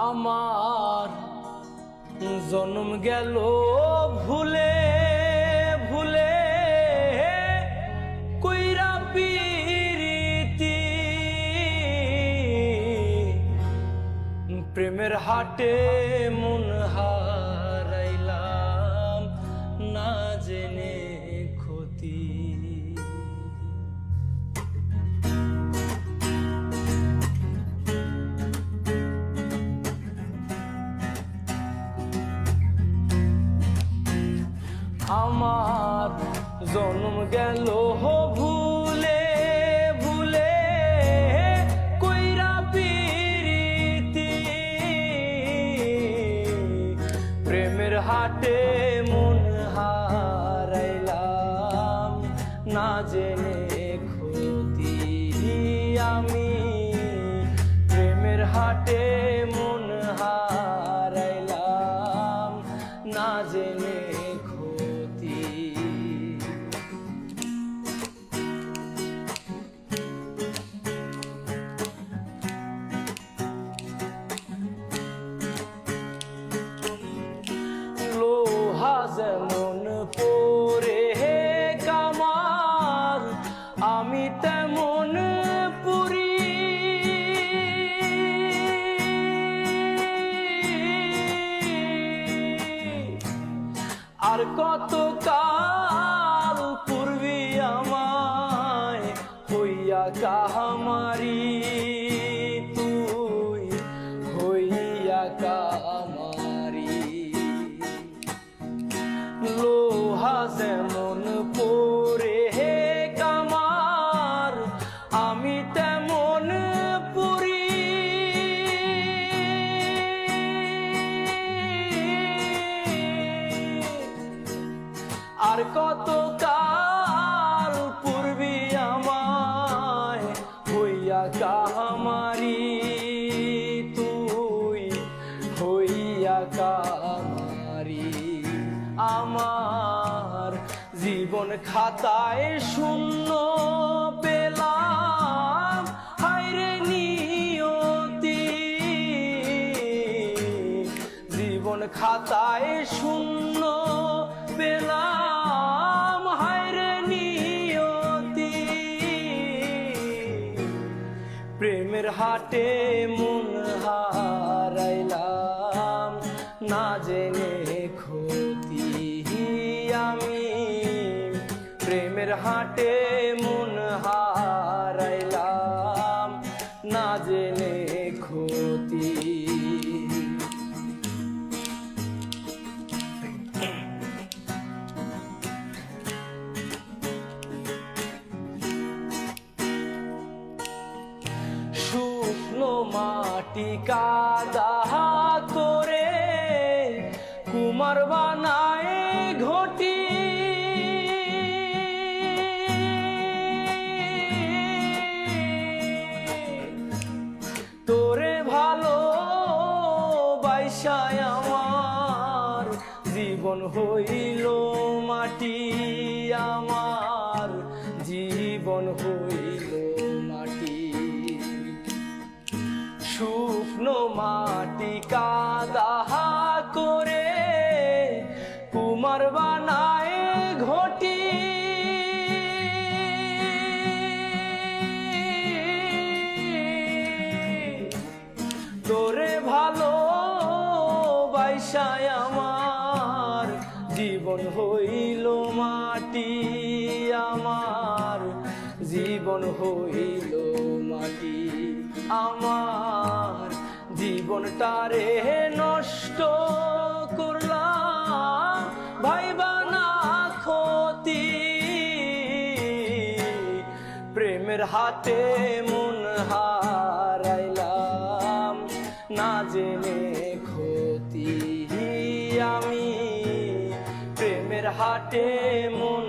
আমার জন্ম গেল ভুলে ভুলে কইরা পিরিতি প্রেমের হাটে মন হারাইলাম না জেনে ক্ষতি। আমার জন্ম গেল ভুলে ভুলে কইরা পিরিতি প্রেমের হাটে মন হারাইলাম না জেনে ক্ষতি। আমি প্রেমের হাটে মন হারাইলাম না জেনে যেমন পরে কামার আমি তেমন পুরি আর কত কাল পূর্বী আমায় হইয়া কাহামারি তুই হইয়া কামারি। লোহা যেমন পরে কামার আমি তেমন পুরি আর কত কাল পূর্বী আমায় হইয়া কাহামারি তুই হইয়া কাহামারি। আমার জীবন খাতায় শূন্য পেলাম হায়রে নিয়তি জীবন খাতায় শূন্য পেলাম হায়রে নিয়তি প্রেমের হাটে মন হারাইলাম না জেনে ক্ষতি। আমি প্রেমের হাটে মন হারাইলাম না জেনে ক্ষতি। শুকনো মাটি কাদা করে কুমার বানায় ঘটি তোরে ভালো বাইসায় আমার জীবন হইল মাটি আমার জীবন হইল মাটি। শুকনো মাটি কাদা করে কুমার বানায় ঘটি তোরে ভালো বাইসায় আমার জীবন হইল মাটি আমার জীবন হইল মাটি। আমার জীবনটারে নষ্ট করলাম ভাইবা না ক্ষতি প্রেমের হাতে মন হারাইলাম না জেনে ক্ষতি। আমি প্রেমের হাটে মন